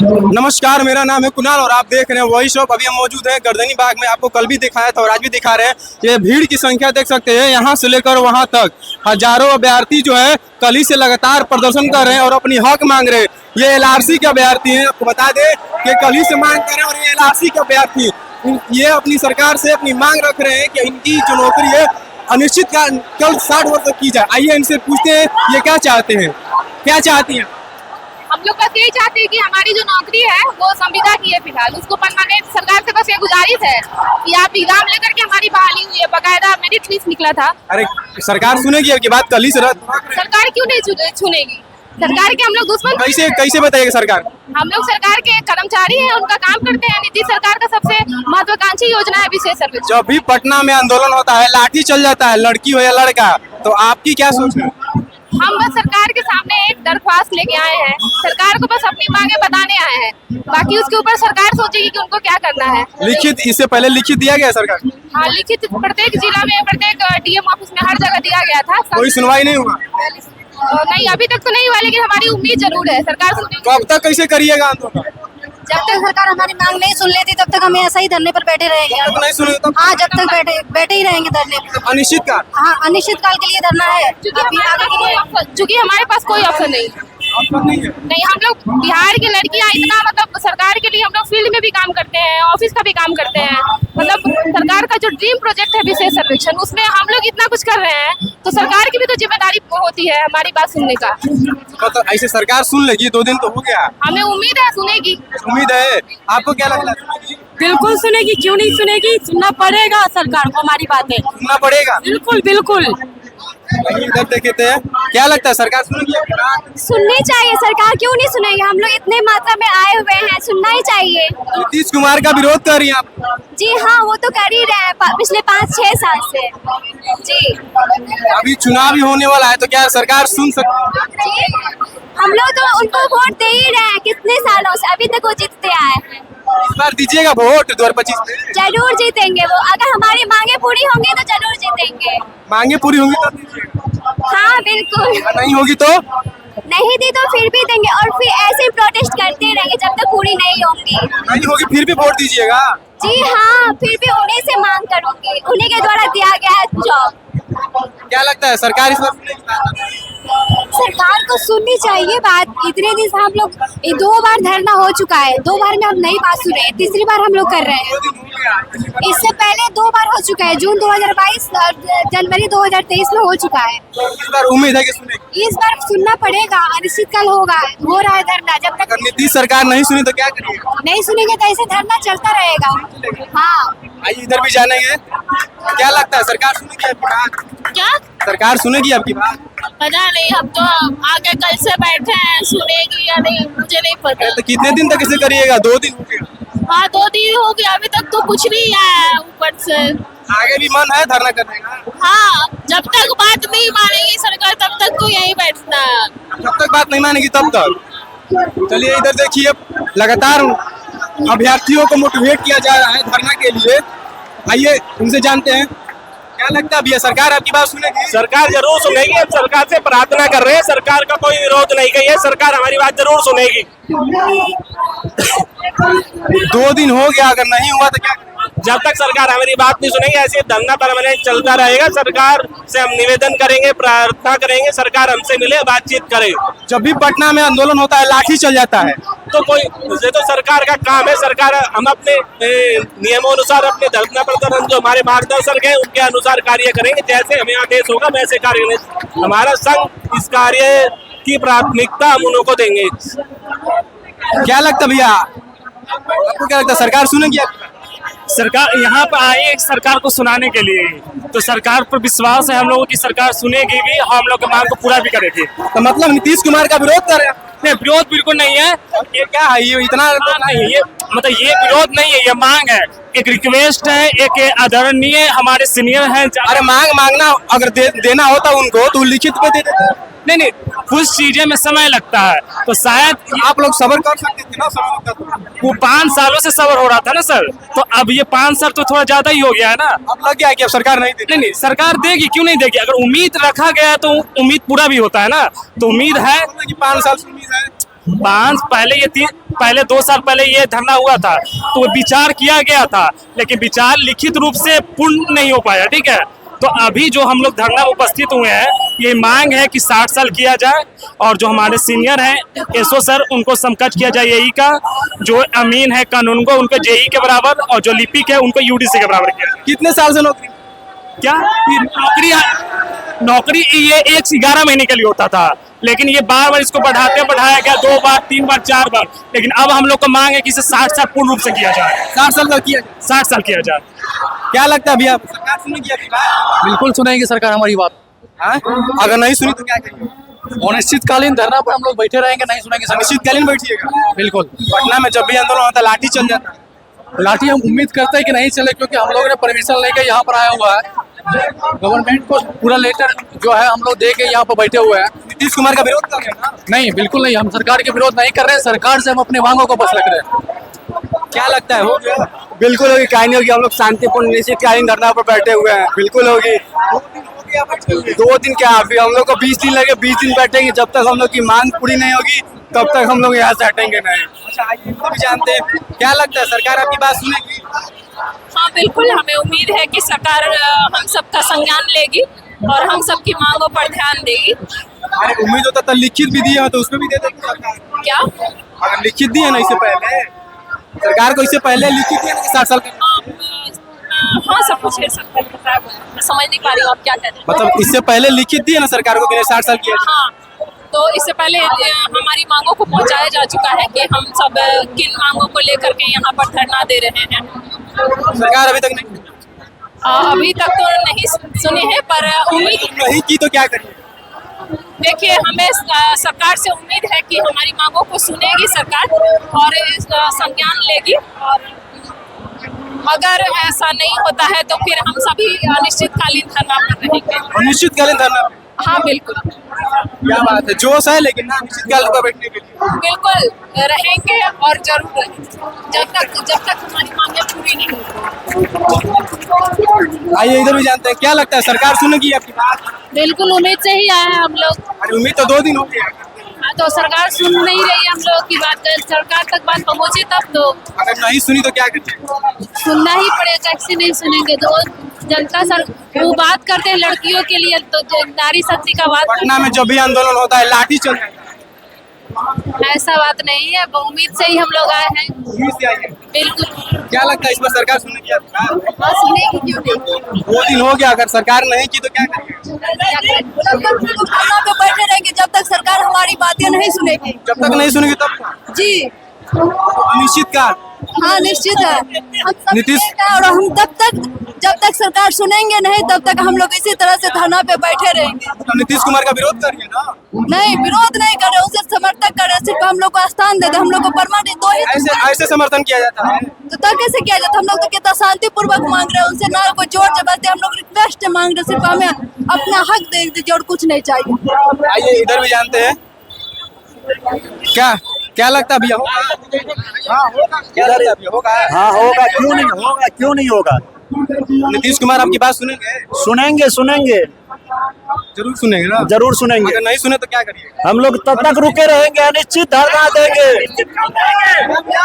नमस्कार, मेरा नाम है कुणाल और आप देख रहे हैं वही शॉप। अभी हम मौजूद हैं गर्दनी बाग में। आपको कल भी दिखाया था और आज भी दिखा रहे हैं। ये भीड़ की संख्या देख सकते हैं, यहाँ से लेकर वहाँ तक हजारों अभ्यर्थी जो है कल ही से लगातार प्रदर्शन कर रहे हैं और अपनी हक मांग रहे हैं। ये एलआरसी के अभ्यर्थी हैं, आपको बता दें कि कल ही से मांग कर रहे हैं। और ये एलआरसी के अभ्यर्थी ये अपनी सरकार से अपनी मांग रख रहे हैं कि इनकी जो नौकरी है अनिश्चित कल 60 वर्ष तक की जाए। आइए इनसे पूछते हैं ये क्या चाहते हैं, क्या चाहती हैं। हम लोग बस यही चाहते हैं कि हमारी जो नौकरी है वो संविदा की है, फिलहाल उसको परमानेंट। सरकार से बस ये गुजारिश है कि आप एग्जाम लेकर के हमारी बहाली हुई है, बकायदा मेरिट लिस्ट निकला था। अरे सरकार सुनेगी आपकी बात, कल ही से सरकार क्यों नहीं सुनेगी? सरकार के हम लोग दुश्मन कैसे बताइएगा सरकार? हम लोग सरकार के कर्मचारी हैं, उनका काम करते हैं। नीतीश सरकार का सबसे महत्वाकांक्षी योजना है विशेष सर्विस। जब भी पटना में आंदोलन होता है, लाठी चल जाता है, लड़की हो या लड़का, तो आपकी क्या सोच है? हम बस सरकार के सामने एक दरख्वास्त लेके आए हैं, सरकार को बस अपनी मांगे बताने आए हैं। बाकी उसके ऊपर सरकार सोचेगी कि उनको क्या करना है। लिखित इससे पहले लिखित दिया गया सरकार? हाँ, लिखित प्रत्येक जिला में, प्रत्येक डीएम ऑफिस में, हर जगह दिया गया था। कोई सुनवाई नहीं हुआ? नहीं, अभी तक तो नहीं हुआ, लेकिन हमारी उम्मीद जरूर है सरकार सुनेगी। तो अब तक कैसे करिएगा आंदोलन? जब तक सरकार हमारी मांग नहीं सुन लेती तब तक हम ऐसा ही धरने पर बैठे रहेंगे। अब नहीं सुने तो हाँ, जब तक बैठे ही रहेंगे धरने पर। अनिश्चित काल? हाँ, अनिश्चित काल के लिए धरना है, क्योंकि हमारे पास कोई ऑप्शन नहीं है। नहीं, हम लोग बिहार की लड़कियां इतना मतलब सरकार के लिए हम लोग फील्ड में भी काम करते हैं, ऑफिस का भी काम करते हैं। मतलब सरकार का जो ड्रीम प्रोजेक्ट है विशेष सर्वेक्षण, उसमें हम लोग इतना कुछ कर रहे हैं, तो सरकार की भी तो जिम्मेदारी होती है हमारी बात सुनने का। तो ऐसे सरकार सुन लेगी? 2 दिन तो हो गया, हमें उम्मीद है सुनेगी। उम्मीद है। आपको क्या लगता है? बिल्कुल सुनेगी, क्यों नहीं सुनेगी? सुनना पड़ेगा सरकार को हमारी बातें, सुनना पड़ेगा। बिल्कुल बिल्कुल। इधर देखते हैं, क्या लगता है सरकार सुनेगी? सुननी चाहिए, सरकार क्यों नहीं सुनेगी? हम लोग इतने मात्रा में आए हुए हैं, सुनना ही चाहिए। नीतीश कुमार का विरोध कर रही हैं आप? जी हाँ, वो तो कर ही रहे हैं पिछले 5-6 साल से। जी, अभी चुनाव भी होने वाला है, तो क्या सरकार सुन सकती है? हम लोग तो उनको वोट दे ही रहे हैं कितने सालों से, अभी तक वो जीतते आए हैं। इस बार दीजिएगा वोट 2025 में? जरूर जीतेंगे वो, अगर हमारी मांगे पूरी होंगी तो जरूर जीतेंगे। मांगे पूरी होंगी तो दीजिएगा? हाँ बिल्कुल। नहीं होगी तो? नहीं दी तो फिर भी देंगे, और फिर ऐसे ही प्रोटेस्ट करते रहेंगे जब तक पूरी नहीं होंगी। नहीं होगी फिर भी वोट दीजिएगा? जी हाँ, फिर भी उन्हीं से मांग करूंगी, उन्हीं के द्वारा दिया गया है जॉब। क्या लगता है सरकार इस बार सुनेगी? सरकार को सुननी चाहिए बात। इतने दिन से हम लोग 2 बार धरना हो चुका है, 2 बार में हम नहीं बात सुने, तीसरी बार हम लोग कर रहे हैं। इससे पहले 2 बार हो चुका है, जून 2022 और जनवरी 2023 में हो चुका है। इस बार उम्मीद है कि सुनेगी? इस बार सुनना पड़ेगा, अनिश्चितकाल होगा, हो रहा है धरना। जब तक अगर नीतीश सरकार नहीं सुनी तो क्या करिएगा? नहीं सुनेंगे तो ऐसे धरना चलता रहेगा। हाँ, आइए इधर भी जानेंगे, क्या लगता है सरकार सुनेगी आपकी बात? क्या सरकार सुनेगी आपकी बात? पता नहीं, हम तो आगे कल से बैठे हैं, सुनेगी या नहीं मुझे नहीं पता। तो कितने दिन तक इसे करिएगा? 2 दिन हो गया। हाँ, 2 दिन हो गया, अभी तक तो कुछ नहीं आया है ऊपर से। आगे भी मन है धरना करने का? हाँ, जब तक बात नहीं मानेगी सरकार तब तक तो यही बैठना है। जब तक बात नहीं मानेगी तब तक। चलिए इधर देखिए, लगातार अभ्यर्थियों को मोटिवेट किया जा रहा है धरना के लिए। आइए उनसे जानते हैं, क्या लगता है भैया सरकार आपकी बात सुनेगी? सरकार जरूर सुनेगी। हम सरकार से प्रार्थना कर रहे हैं, सरकार का कोई विरोध नहीं कही है, सरकार हमारी बात जरूर सुनेगी। 2 दिन हो गया, अगर नहीं हुआ तो क्या? जब तक सरकार हमारी बात नहीं सुनेगी ऐसे धरना परमानेंट चलता रहेगा। सरकार से हम निवेदन करेंगे, प्रार्थना करेंगे, सरकार हमसे मिले, बातचीत करे। जब भी पटना में आंदोलन होता है लाठी चल जाता है, तो ये तो सरकार का काम है। सरकार हम अपने नियमों अनुसार अपने धरना प्रदर्शन जो हमारे मार्गदर्शक हैं उनके अनुसार कार्य करेंगे। जैसे हमें आदेश होगा वैसे कार्य करेंगे। हमारा संघ इस कार्य की प्राथमिकता हम उनको को देंगे। क्या लगता भैया आपको, क्या लगता है सरकार सुनेगी आपकी? सरकार यहाँ पर आई है सरकार को सुनाने के लिए, तो सरकार पर विश्वास है हम लोगों की, सरकार सुनेगी भी, हम लोग की मांग को पूरा भी करेगी। तो मतलब नीतीश कुमार का विरोध कर रहे हैं? नहीं, विरोध बिल्कुल नहीं है। ये क्या है, ये इतना नहीं है, ये मतलब ये विरोध नहीं है, ये मांग है, एक रिक्वेस्ट है, एक आदरणीय हमारे सीनियर हैं। अरे मांगना अगर देना होता उनको तो लिखित पे दे देते। नहीं, कुछ चीजें में समय लगता है, तो शायद आप लोग सब्र कर सकते थे ना, समय लगता तो। वो 5 सालों से सबर हो रहा था ना सर, तो अब ये 5 साल तो थोड़ा ज्यादा ही हो गया है ना। अब लग गया है कि अब सरकार नहीं देती। नहीं, सरकार देगी, क्यों नहीं देगी? अगर उम्मीद रखा गया तो उम्मीद पूरा भी होता है ना, तो उम्मीद है कि 5 साल से उम्मीद है। बांस पहले 2 साल पहले ये धरना हुआ था, तो विचार किया गया था, लेकिन विचार लिखित रूप से पूर्ण नहीं हो पाया। ठीक है, तो अभी जो हम लोग धरना में उपस्थित हुए हैं, ये मांग है कि 60 साल किया जाए, और जो हमारे सीनियर हैं एसओ सर, उनको समकक्ष किया जाए यही का। जो अमीन है कानून को, उनको जेई के बराबर, और जो लिपिक है उनको यूडीसी के बराबर किया। कितने साल से नौकरी? क्या नौकरी ये 11 महीने के लिए होता था, लेकिन ये बार इसको बढ़ाया गया 2 बार 3 बार 4 बार, लेकिन अब हम लोग को मांग है कि इसे 60 साल पूर्ण रूप से किया जाए। 60 साल का किया जाए। 60 साल किया जाए। क्या लगता है भैया, सरकार सुनेगी आपकी बात? बिल्कुल सुनेगी सरकार हमारी बात। हाँ? अगर नहीं सुनी तो क्या करेंगे? अनिश्चितकालीन धरना पर हम लोग बैठे रहेंगे, नहीं सुनेंगे सरकार। अनिश्चितकालीन बैठिएगा? बिल्कुल। पटना में जब भी आंदोलन होता है लाठी चल जाता है। लाठी हम उम्मीद करते हैं कि नहीं चले, क्योंकि हम लोगों ने परमिशन लेके यहाँ पर आया हुआ है। गवर्नमेंट को पूरा लेटर जो है हम लोग दे के यहाँ पर बैठे हुए हैं। नीतीश कुमार का विरोध कर रहे हैं ना? नहीं, बिल्कुल नहीं, हम सरकार के विरोध नहीं कर रहे हैं, सरकार से हम अपने मांगों को बस रख रहे हैं। क्या लगता है हो गया? बिल्कुल होगी, काहे नहीं होगी। हम लोग शांतिपूर्ण निश्चितकालीन धरना पर बैठे हुए हैं, बिल्कुल होगी। 2 दिन क्या, अभी हम लोग को 20 दिन लगे, 20 दिन बैठेंगे। जब तक हम लोग की मांग पूरी नहीं होगी तब तक हम लोग यहाँ से हटेंगे नहीं। अच्छा, इनको भी जानते हैं, क्या लगता है सरकार आपकी बात सुनेगी? हाँ बिल्कुल, हमें उम्मीद है कि सरकार हम सबका संज्ञान लेगी और हम सबकी मांगों पर ध्यान देगी। अरे उम्मीद होता था, लिखित भी दिए हो तो उसमें भी दे देगी सरकार। क्या? अगर लिखित दिए ना इससे पहले, सरकार को इससे पहले लिखित दिए ना 60 साल का, हाँ सब कुछ है सकता है, मैं समझ नहीं पा रही हूँ आप क्या कह रहे हैं। मतलब इससे पहले लिखित दिए ना सरकार को कि 60 साल किया। हाँ, तो इससे पहले हमारी मांगों को पहुंचाया जा चुका है कि हम सब किन मांगों को लेकर के यहाँ पर धरना दे रहे हैं। सरकार अभी तक नहीं, अभी तक तो नहीं सुने हैं, पर उम्मीद नहीं की तो क्या करिए? देखिए, हमें सरकार से उम्मीद है कि हमारी मांगों को सुनेगी सरकार और संज्ञान लेगी, और अगर ऐसा नहीं होता है तो फिर हम सभी अनिश्चितकालीन धरना पर रहेंगे। अनिश्चितकालीन धरना? हाँ बिल्कुल। क्या बात है, जोश है लेकिन ना अनिश्चितकाल पर बैठने के लिए। बिल्कुल रहेंगे और जरूर रहेंगे जब तक हमारी मांगें पूरी नहीं होती। आइए इधर भी जानते हैं, क्या लगता है सरकार सुनेगी आपकी बात? बिल्कुल उम्मीद से ही आए हैं हम लोग। अरे उम्मीद तो 2 दिन हो गया। तो सरकार सुन नहीं रही हम लोग की बात, सरकार तक बात पहुंचे तब तो। अगर नहीं सुनी तो क्या करें? सुनना ही पड़ेगा, कैसे नहीं सुनेंगे? तो जनता सर वो बात करते हैं लड़कियों के लिए, तो नारी शक्ति का बात। पटना में जब भी आंदोलन होता है लाठी चल जाता है। ऐसा बात नहीं है, उम्मीद से ही हम लोग आए हैं। उम्मीद से आइए। बिल्कुल। क्या लगता है इस पर सरकार सुनेगी आपकी बात? हाँ सुनेगी, क्यों नहीं? 2 दिन हो गया, अगर सरकार नहीं की तो क्या करेंगे? जब तक धरना पे बैठे रहेंगे, जब तक सरकार हमारी बातें नहीं सुनेगी। जब तक नहीं सुनेगी तब जी अनिश्चितकाल। हाँ निश्चित है, हम सब नीतीश और हम जब तक सरकार सुनेंगे नहीं तब तक हम लोग इसी तरह से धरना पे बैठे रहेंगे। तो नीतीश कुमार का विरोध करिए ना। नहीं, विरोध नहीं कर रहे, उसे समर्थन कर रहे, सिर्फ हम लोग को स्थान दे दे, हम लोग को परमानेंट 2 ही। ऐसे समर्थन किया जाता है? तो तब कैसे किया जाता? हम लोग तो कितना शांतिपूर्वक मांग रहे हैं, उनसे ना कोई जोर जबरदस्ती, हम लोग रिक्वेस्ट मांग रहे, सिर्फ हमें अपना हक दे दीजिए और कुछ नहीं चाहिए। आइए इधर भी जानते हैं, क्या लगता है भैया होगा? हाँ होगा। क्या लगता है भैया होगा? हाँ होगा, क्यों नहीं होगा, क्यों नहीं होगा। नीतीश कुमार आपकी बात सुनेंगे? सुनेंगे, सुनेंगे, जरूर सुनेंगे ना? जरूर सुनेंगे। अगर नहीं सुने तो क्या करिए? हम लोग तब तक रुके रहेंगे, अनिश्चित धरना देंगे।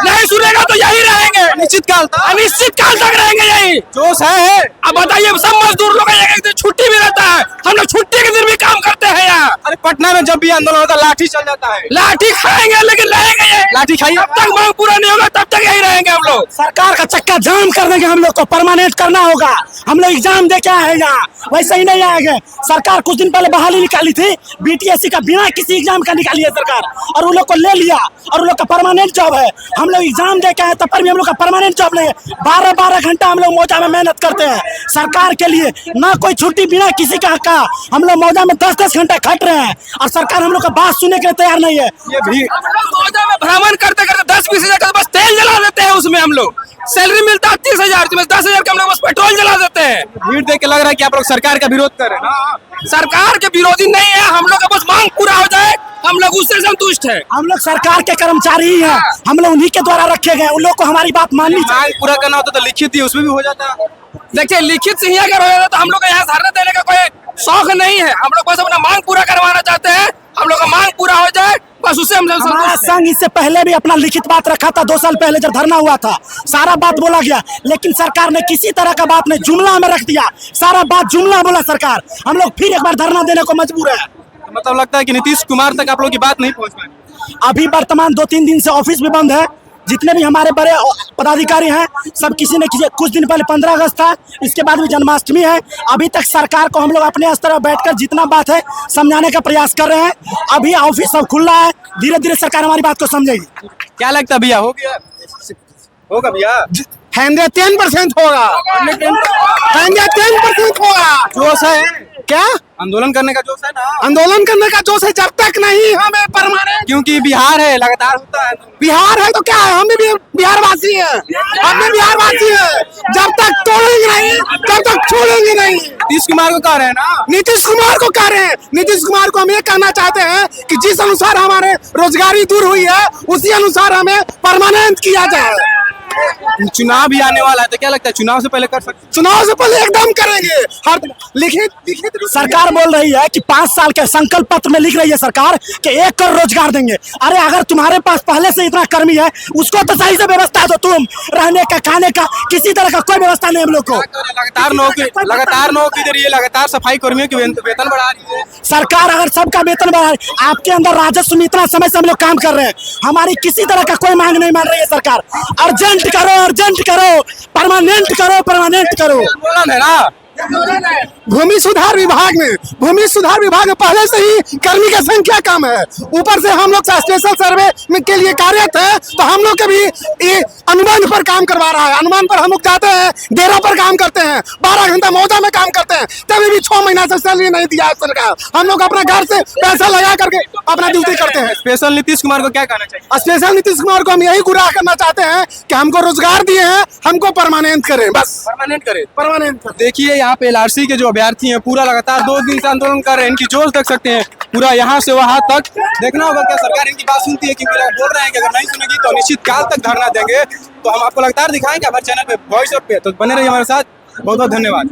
नहीं सुनेगा तो यही रहेंगे, अनिश्चित काल तक। अनिश्चित काल तक रहेंगे यही। जोश है। अब बताइए, सब मजदूर लोग एक दिन छुट्टी भी रहता है, हम लोग छुट्टी के दिन भी काम करते हैं यहाँ। अरे पटना में जब भी आंदोलन होता है लाठी चल जाता है। लाठी खाएंगे लेकिन रहेंगे यही। लाठी खाइए, जब तक मांग पूरा नहीं होगा तब तक यही रहेंगे हम लोग। सरकार का चक्का जाम कर देंगे, हम लोग को परमानेंट करना होगा। हम लोग एग्जाम दे के आए यहाँ, वैसे ही नहीं आएंगे। सरकार कुछ दिन पहले बहाली निकाली थी बीटीएससी का, बिना किसी एग्जाम का निकाली है सरकार, और उन लोग को ले लिया, और उन लोग का परमानेंट जॉब है। हम लोग एग्जाम दे के आए तब पर भी हम लोग का परमानेंट जॉब नहीं है। 12-12 घंटा हम लोग मौजा में मेहनत करते हैं सरकार के लिए, ना कोई छुट्टी, बिना किसी का हक का। हम लोग मौजा में 10-10 घंटा खट रहे हैं और सरकार हम लोग का बात सुनने के लिए तैयार नहीं है। ये भी मौजा में भ्रमण करते करते 10-20 हजार का बस तेल जला देते हैं, उसमें हम लोग सैलरी मिलता है 30,000, 10,000 का हम लोग बस पेट्रोल जला देते हैं। भीड़ देख के लग रहा है कि आप लोग सरकार का विरोध कर रहे हैं ना? सरकार के विरोधी नहीं है, हम लोग का बस मांग पूरा हो जाए, हम लोग उससे संतुष्ट है। हम लोग सरकार के कर्मचारी ही हैं, हम लोग उन्हीं के द्वारा रखे गए, उन लोग को हमारी बात माननी चाहिए। मांग पूरा करना होता तो लिखित ही उसमें भी हो जाता। देखिए, लिखित से ही अगर हो जाता तो हम लोग को यहाँ धरना देने का कोई शौक नहीं है। हम लोग बस अपना मांग पूरा करवाना चाहते हैं, हम लोग का मांग पूरा हो जाए, बस उससे हम हमारा संतुष्ट हैं। संघ इससे पहले भी अपना लिखित बात रखा था, 2 साल पहले जब धरना हुआ था, सारा बात बोला गया, लेकिन सरकार ने किसी तरह का बात नहीं, जुमला में रख दिया, सारा बात जुमला बोला सरकार। हम लोग फिर एक बार धरना देने को मजबूर है। मतलब लगता है कि नीतीश कुमार तक आप लोगों की बात नहीं पहुंच पाई। अभी वर्तमान 2-3 दिन से ऑफिस भी बंद है। जितने भी हमारे बड़े पदाधिकारी हैं सब किसी ने कुछ दिन पहले 15 अगस्त था, इसके बाद भी जन्माष्टमी है, अभी तक सरकार को हम लोग अपने स्तर पर बैठकर जितना बात है समझाने का प्रयास कर रहे हैं। अभी ऑफिस सब खुला है, धीरे धीरे सरकार हमारी बात को समझेगी। क्या लगता है भैया, हो गया होगा भैया? 110% होगा, 110% होगा। जोश है क्या आंदोलन करने का जोश है ना? आंदोलन करने का जोश है, जब तक नहीं हमें परमानेंट। क्योंकि बिहार है, लगातार होता है। बिहार है तो क्या है, हम भी बिहारवासी हैं, हम भी बिहारवासी हैं। जब तक तोड़ेंगे नहीं, तब तक छोड़ेंगे नहीं। नीतीश कुमार को कह रहे हैं ना, नीतीश कुमार को कह रहे हैं, नीतीश कुमार को हम ये कहना चाहते हैं कि जिस अनुसार हमारे रोजगारी दूर हुई है उसी अनुसार हमें परमानेंट किया जाए। चुनाव भी आने वाला है, तो क्या लगता है चुनाव से पहले कर सकते? चुनाव से पहले एकदम करेंगे। हर लिखित सरकार बोल रही है कि 5 साल के संकल्प पत्र में लिख रही है सरकार कि 1 करोड़ रोजगार देंगे। अरे अगर तुम्हारे पास पहले से इतना कर्मी है उसको तो सही से व्यवस्था दो, तुम रहने का, खाने का, किसी तरह का कोई व्यवस्था नहीं हम लोग को। लगातार नौकरी दे रही है, लगातार सफाई कर्मियों की वेतन बढ़ा रही है सरकार। अगर सबका वेतन बढ़ा रही, आपके अंदर राजस्व में इतना समय से हम लोग काम कर रहे हैं, हमारी किसी तरह का कोई मांग नहीं मान रही है सरकार। अर्जेंट करो, परमानेंट करो। आंदोलन है ना। भूमि सुधार विभाग में पहले से ही कर्मी की संख्या कम है, ऊपर से हम लोग स्पेशल सर्वे में के लिए कार्यरत है, तो हम लोग कभी ये अनुबंध पर काम करवा रहा है। अनुबंध पर हम लोग जाते हैं, डेरा पर काम करते हैं, 12 घंटा मौजा में काम करते हैं, तभी भी 6 महीना से सैलरी नहीं दिया है सरकार। हम लोग अपना घर से पैसा लगा करके अपना ड्यूटी करते हैं। स्पेशल नीतीश कुमार को क्या कहना चाहिए? स्पेशल नीतीश कुमार को हम यही गुराह करना चाहते हैं कि हमको रोजगार दिए हैं, हमको परमानेंट करें, बस परमानेंट। देखिए यहाँ पे LRC के जो अभ्यर्थी हैं पूरा लगातार 2 दिन से आंदोलन कर रहे हैं। इनकी जोश देख सकते हैं, पूरा यहाँ से वहाँ तक। देखना होगा क्या सरकार इनकी बात सुनती है, क्योंकि बोल रहे हैं कि अगर नहीं सुनेगी तो निश्चित काल तक धरना देंगे। तो हम आपको लगातार दिखाएंगे हमारे चैनल पे, वॉइस ऑफ पे। तो बने रहिए हमारे साथ। बहुत बहुत धन्यवाद।